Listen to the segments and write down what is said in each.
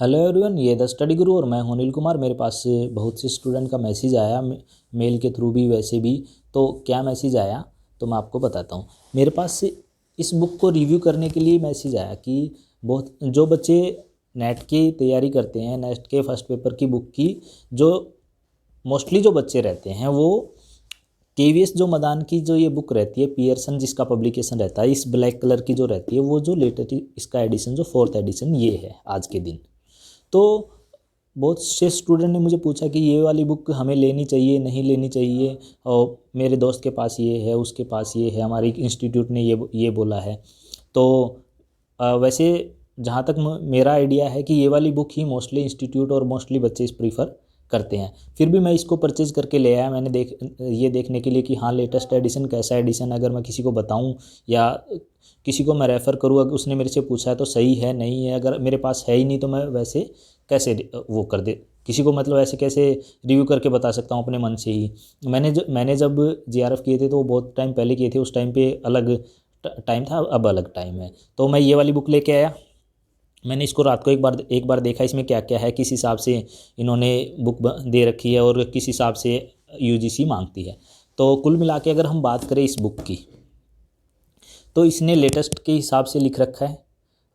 Hello everyone, ये the study गुरु और मैं हूं अनिल कुमार। मेरे पास बहुत से स्टूडेंट का मैसेज आया, मेल के थ्रू भी, वैसे भी। तो क्या मैसेज आया तो मैं आपको बताता हूं। मेरे पास से इस बुक को रिव्यू करने के लिए मैसेज आया कि बहुत जो बच्चे नेट की तैयारी करते हैं, नेट के फर्स्ट पेपर की बुक की, जो मोस्टली जो बच्चे रहते हैं वो केवीएस जो मदान की जो ये बुक रहती है, पियर्सन जिसका पब्लिकेशन रहता है, इस ब्लैक कलर की जो रहती है, वो जो लेटेस्ट इसका एडिशन जो 4th एडिशन ये है आज के दिन। तो बहुत से स्टूडेंट ने मुझे पूछा कि ये वाली बुक हमें लेनी चाहिए नहीं लेनी चाहिए, और मेरे दोस्त के पास ये है, उसके पास ये है, हमारे इंस्टीट्यूट ने ये बोला है। तो वैसे जहाँ तक मेरा आइडिया है कि ये वाली बुक ही मोस्टली इंस्टीट्यूट और मोस्टली बच्चे इस प्रीफर करते हैं। फिर भी मैं इसको परचेज़ करके ले आया। मैंने ये देखने के लिए कि हाँ, लेटेस्ट एडिशन कैसा एडिशन, अगर मैं किसी को बताऊं या किसी को मैं रेफ़र करूँ, अगर उसने मेरे से पूछा है तो सही है नहीं है, अगर मेरे पास है ही नहीं तो मैं वैसे कैसे वो कर दे किसी को, मतलब ऐसे कैसे रिव्यू करके बता सकता हूँ अपने मन से ही। मैंने जब जेआरएफ किए थे तो वो बहुत टाइम पहले किए थे, उस टाइम पे अलग टाइम था, अब अलग टाइम है। तो मैं ये वाली बुक लेके आया। मैंने इसको रात को एक बार देखा, इसमें क्या क्या है, किस हिसाब से इन्होंने बुक दे रखी है और किस हिसाब से यूजीसी मांगती है। तो कुल मिला के अगर हम बात करें इस बुक की, तो इसने लेटेस्ट के हिसाब से लिख रखा है।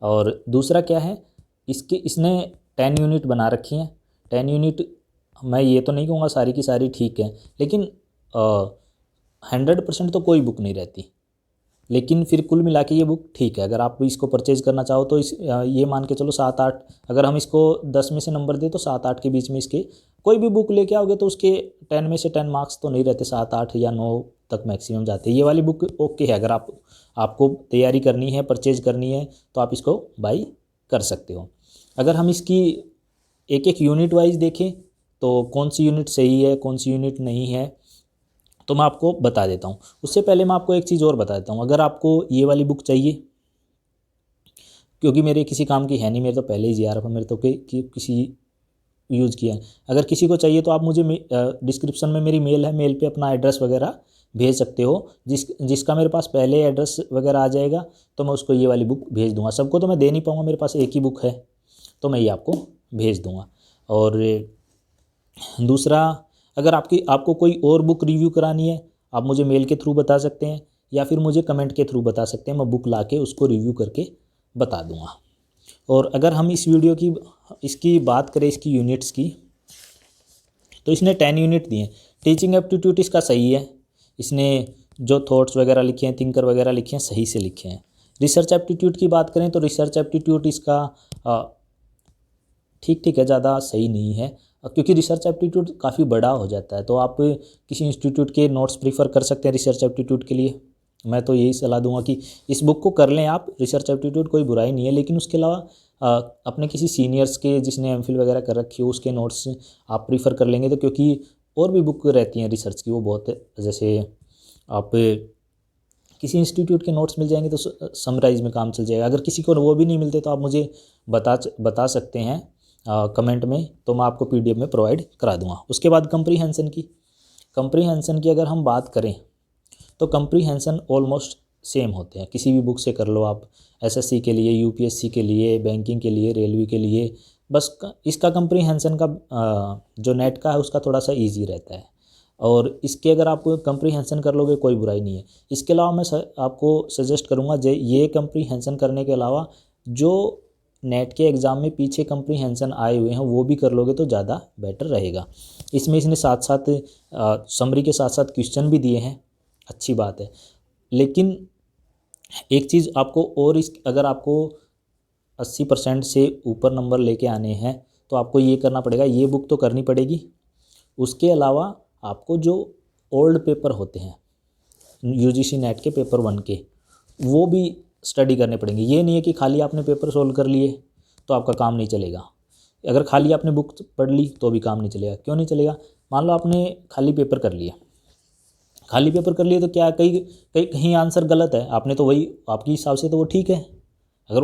और दूसरा क्या है, इसने 10 यूनिट बना रखी हैं। 10 यूनिट मैं ये तो नहीं कहूँगा सारी की सारी ठीक है, लेकिन 100% तो कोई बुक नहीं रहती। लेकिन फिर कुल मिला के ये बुक ठीक है। अगर आप इसको परचेज़ करना चाहो तो ये मान के चलो 7-8, अगर हम इसको 10 में से नंबर दें तो 7-8 के बीच में इसके कोई भी बुक लेके आओगे तो उसके 10 में से 10 मार्क्स तो नहीं रहते, 7-8 या 9 तक मैक्सिमम जाते हैं। ये वाली बुक ओके है, अगर आपको तैयारी करनी है, परचेज़ करनी है तो आप इसको बाई कर सकते हो। अगर हम इसकी एक एक यूनिट वाइज देखें तो कौन सी यूनिट सही है, कौन सी यूनिट नहीं है, तो मैं आपको बता देता हूँ। उससे पहले मैं आपको एक चीज़ और बता देता हूँ। अगर आपको ये वाली बुक चाहिए, क्योंकि मेरे किसी काम की है नहीं, मेरे तो पहले ही जीआरएफ है, मेरे तो किसी यूज़ किया है। अगर किसी को चाहिए तो आप मुझे डिस्क्रिप्शन में मेरी मेल है, मेल पे अपना एड्रेस वगैरह भेज सकते हो। जिसका मेरे पास पहले एड्रेस वगैरह आ जाएगा तो मैं उसको ये वाली बुक भेज दूँगा। सबको तो मैं दे नहीं पाऊँगा, मेरे पास एक ही बुक है, तो मैं ये आपको भेज दूँगा। और दूसरा, अगर आपको कोई और बुक रिव्यू करानी है, आप मुझे मेल के थ्रू बता सकते हैं या फिर मुझे कमेंट के थ्रू बता सकते हैं। मैं बुक लाके उसको रिव्यू करके बता दूंगा। और अगर हम इस वीडियो की इसकी बात करें, इसकी यूनिट्स की, तो इसने 10 यूनिट दिए हैं। टीचिंग एप्टीट्यूड इसका सही है, इसने जो थॉट्स वगैरह लिखे हैं, थिंकर वगैरह लिखे हैं, सही से लिखे हैं। रिसर्च एप्टीट्यूड की बात करें तो रिसर्च एप्टीट्यूड इसका ठीक ठीक है, ज़्यादा सही नहीं है, क्योंकि रिसर्च एप्टीट्यूड काफ़ी बड़ा हो जाता है। तो आप किसी इंस्टीट्यूट के नोट्स प्रीफर कर सकते हैं रिसर्च एप्टीट्यूड के लिए। मैं तो यही सलाह दूंगा कि इस बुक को कर लें आप। रिसर्च एप्टीट्यूड कोई बुराई नहीं है, लेकिन उसके अलावा अपने किसी सीनियर्स के, जिसने एमफिल वगैरह कर रखी हो, उसके नोट्स आप प्रीफर कर लेंगे तो, क्योंकि और भी बुक रहती हैं रिसर्च की, वो बहुत, जैसे आप किसी इंस्टीट्यूट के नोट्स मिल जाएंगे तो समराइज में काम चल जाएगा। अगर किसी को वो भी नहीं मिलते तो आप मुझे बता सकते हैं कमेंट में, तो मैं आपको पीडीएफ में प्रोवाइड करा दूंगा। उसके बाद कंप्रीहेंशन की अगर हम बात करें तो कंप्रीहेंशन ऑलमोस्ट सेम होते हैं, किसी भी बुक से कर लो आप। एसएससी के लिए, यूपीएससी के लिए, बैंकिंग के लिए, रेलवे के लिए, बस इसका कंप्रीहेंशन का जो नेट का है उसका थोड़ा सा ईजी रहता है। और इसके अगर आप कंप्रीहेंशन कर लोगे कोई बुराई नहीं है। इसके अलावा मैं आपको सजेस्ट करूँगा, ये कंप्रीहेंशन करने के अलावा जो नेट के एग्ज़ाम में पीछे कंप्रीहेंशन आए हुए हैं वो भी कर लोगे तो ज़्यादा बेटर रहेगा। इसमें इसने साथ साथ समरी के साथ साथ क्वेश्चन भी दिए हैं, अच्छी बात है। लेकिन एक चीज़ आपको और, अगर आपको 80% से ऊपर नंबर लेके आने हैं तो आपको ये करना पड़ेगा, ये बुक तो करनी पड़ेगी। उसके अलावा आपको जो ओल्ड पेपर होते हैं यूजीसी नेट के पेपर 1 के, वो भी स्टडी करने पड़ेंगे। ये नहीं है कि खाली आपने पेपर सोल्व कर लिए तो आपका काम नहीं चलेगा। अगर खाली आपने बुक पढ़ ली तो भी काम नहीं चलेगा। क्यों नहीं चलेगा? मान लो आपने खाली पेपर कर लिया तो क्या कहीं आंसर गलत है, आपने तो वही, आपके हिसाब से तो वो ठीक है। अगर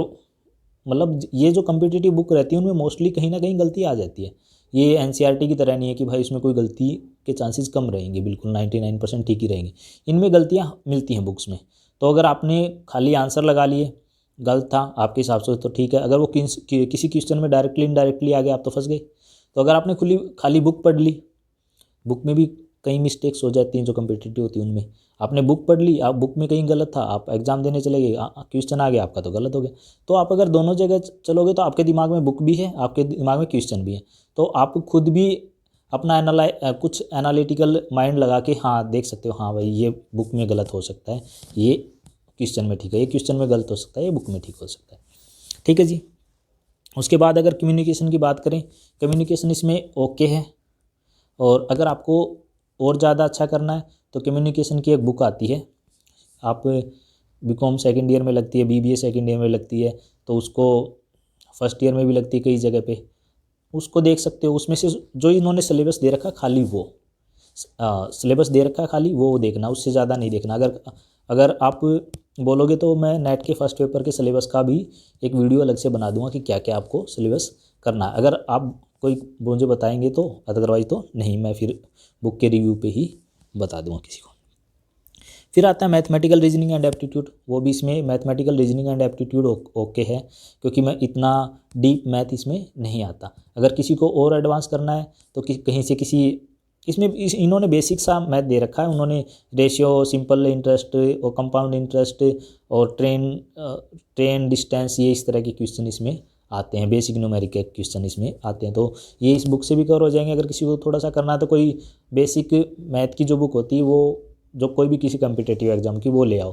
मतलब ये जो कम्पिटिटिव बुक रहती है उनमें मोस्टली कहीं ना कहीं गलती आ जाती है। ये एनसीईआरटी की तरह नहीं है कि भाई इसमें कोई गलती के चांसेस कम रहेंगे, बिल्कुल 99% ठीक ही रहेंगे। इनमें गलतियाँ मिलती हैं बुक्स में। तो अगर आपने खाली आंसर लगा लिए गलत था आपके हिसाब से तो ठीक है। अगर वो किसी क्वेश्चन में डायरेक्टली इनडायरेक्टली आ गया आप तो फंस गए। तो अगर आपने खाली बुक पढ़ ली, बुक में भी कई मिस्टेक्स हो जाती हैं जो कम्पिटिटिव होती हैं, उनमें आपने बुक पढ़ ली, आप बुक में कहीं गलत था, आप एग्जाम देने चले गए, क्वेश्चन आ गया आपका तो गलत हो गया। तो आप अगर दोनों जगह चलोगे तो आपके दिमाग में बुक भी है, आपके दिमाग में क्वेश्चन भी है, तो आप खुद भी अपना कुछ एनालिटिकल माइंड लगा के हाँ देख सकते हो, हाँ भाई ये बुक में गलत हो सकता है, ये क्वेश्चन में ठीक है, ये क्वेश्चन में गलत हो सकता है, ये बुक में ठीक हो सकता है। ठीक है जी। उसके बाद अगर कम्युनिकेशन की बात करें, कम्युनिकेशन इसमें ओके है। और अगर आपको और ज़्यादा अच्छा करना है तो कम्युनिकेशन की एक बुक आती है, आप बीकॉम सेकेंड ईयर में लगती है, बीबीए सेकेंड ईयर में लगती है, तो उसको फर्स्ट ईयर में भी लगती है कई जगह पे, उसको देख सकते हो। उसमें से जो इन्होंने सिलेबस दे रखा खाली वो सिलेबस दे रखा है खाली वो देखना, उससे ज़्यादा नहीं देखना। अगर आप बोलोगे तो मैं नेट के फर्स्ट पेपर के सिलेबस का भी एक वीडियो अलग से बना दूंगा कि क्या क्या आपको सिलेबस करना है, अगर आप कोई मुझे बताएंगे तो, अदरवाइज तो नहीं, मैं फिर बुक के रिव्यू पे ही बता दूंगा किसी को। फिर आता है मैथमेटिकल रीजनिंग एंड एप्टीट्यूड, वो भी इसमें mathematical reasoning and aptitude okay है, क्योंकि मैं इतना डीप मैथ इसमें नहीं आता। अगर किसी को और एडवांस करना है तो कहीं से इन्होंने बेसिक सा मैथ दे रखा है, उन्होंने रेशियो, सिंपल इंटरेस्ट और कंपाउंड इंटरेस्ट और ट्रेन डिस्टेंस, ये इस तरह के क्वेश्चन इसमें आते हैं, बेसिक न्यूमेरिकल क्वेश्चन इसमें आते हैं, तो ये इस बुक से भी कवर हो जाएंगे। अगर किसी को थोड़ा सा करना है तो कोई बेसिक मैथ की जो बुक होती है, वो जो कोई भी किसी कम्पिटेटिव एग्जाम की वो ले आओ,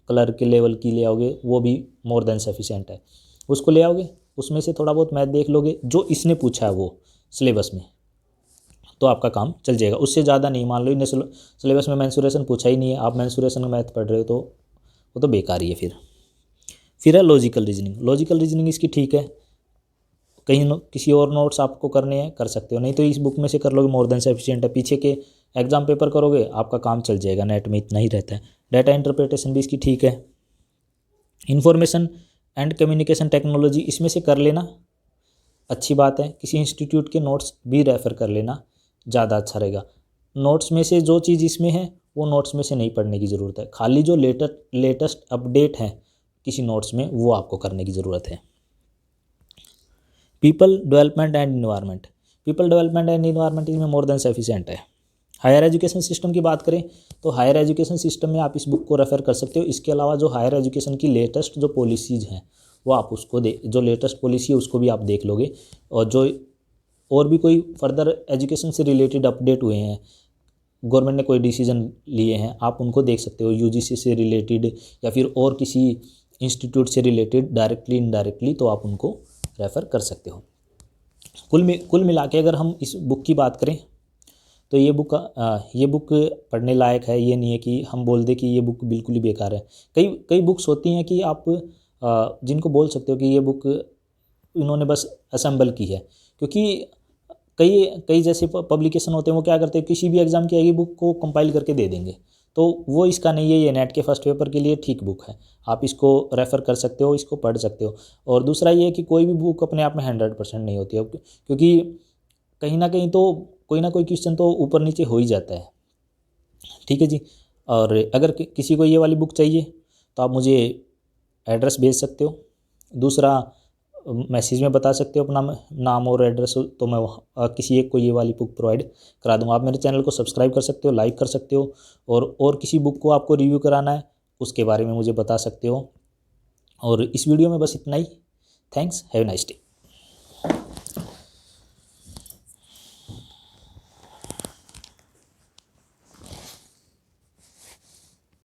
क्लर्क के लेवल की ले आओगे, वो भी मोर देन सफिशिएंट है, उसको ले आओगे, उसमें से थोड़ा बहुत मैथ देख लोगे जो इसने पूछा है वो सिलेबस में, तो आपका काम चल जाएगा। उससे ज़्यादा नहीं, मान लो इन्हें सिलेबस में मेंसुरेशन पूछा ही नहीं है, आप मेंसुरेशन में मैथ पढ़ रहे हो तो वो तो बेकार ही है। फिर है लॉजिकल रीजनिंग। लॉजिकल रीजनिंग इसकी ठीक है, कहीं किसी और नोट्स आपको करने हैं कर सकते हो, नहीं तो इस बुक में से कर लोगे मोर देन सफिशिएंट है। पीछे के एग्जाम पेपर करोगे आपका काम चल जाएगा, नेट में इतना ही रहता है। डाटा इंटरप्रिटेशन भी इसकी ठीक है। इंफॉर्मेशन एंड कम्युनिकेशन टेक्नोलॉजी इसमें से कर लेना, अच्छी बात है। किसी इंस्टीट्यूट के नोट्स भी रेफ़र कर लेना, ज़्यादा अच्छा रहेगा। नोट्स में से जो चीज़ इसमें है वो नोट्स में से नहीं पढ़ने की ज़रूरत है, खाली जो लेटेस्ट अपडेट है किसी नोट्स में वो आपको करने की ज़रूरत है। People development and environment, people development and environment इसमें मोर देन सफिशिएंट है। हायर एजुकेशन सिस्टम की बात करें तो हायर एजुकेशन सिस्टम में आप इस बुक को रेफ़र कर सकते हो। इसके अलावा जो हायर एजुकेशन की लेटेस्ट जो पॉलिसीज़ हैं वो आप उसको जो लेटेस्ट पॉलिसी है उसको भी आप देख लोगे, और भी कोई फर्दर एजुकेशन से रिलेटेड अपडेट हुए हैं, गवर्नमेंट ने कोई डिसीजन लिए हैं, आप उनको देख सकते हो, यूजीसी से रिलेटेड या फिर और किसी इंस्टीट्यूट से रिलेटेड डायरेक्टली इनडायरेक्टली, तो आप उनको रेफ़र कर सकते हो। कुल मिला के अगर हम इस बुक की बात करें तो ये बुक पढ़ने लायक है। ये नहीं है कि हम बोल दें कि ये बुक बिल्कुल ही बेकार है। कई बुक्स होती हैं कि आप जिनको बोल सकते हो कि ये बुक इन्होंने बस असेंबल की है, क्योंकि कई जैसे पब्लिकेशन होते हैं वो क्या करते हैं, किसी भी एग्ज़ाम की आएगी बुक को कंपाइल करके दे देंगे, तो वो इसका नहीं है। ये नेट के फर्स्ट पेपर के लिए ठीक बुक है, आप इसको रेफ़र कर सकते हो, इसको पढ़ सकते हो। और दूसरा ये है कि कोई भी बुक अपने आप में 100% नहीं होती है, क्योंकि कहीं ना कहीं तो कोई ना कोई क्वेश्चन तो ऊपर नीचे हो ही जाता है। ठीक है जी। और अगर किसी को ये वाली बुक चाहिए तो आप मुझे एड्रेस भेज सकते हो, दूसरा मैसेज में बता सकते हो अपना नाम और एड्रेस, तो मैं किसी एक को ये वाली बुक प्रोवाइड करा दूँगा। आप मेरे चैनल को सब्सक्राइब कर सकते हो, लाइक कर सकते हो, और किसी बुक को आपको रिव्यू कराना है उसके बारे में मुझे बता सकते हो। और इस वीडियो में बस इतना ही। Thanks, have a nice day.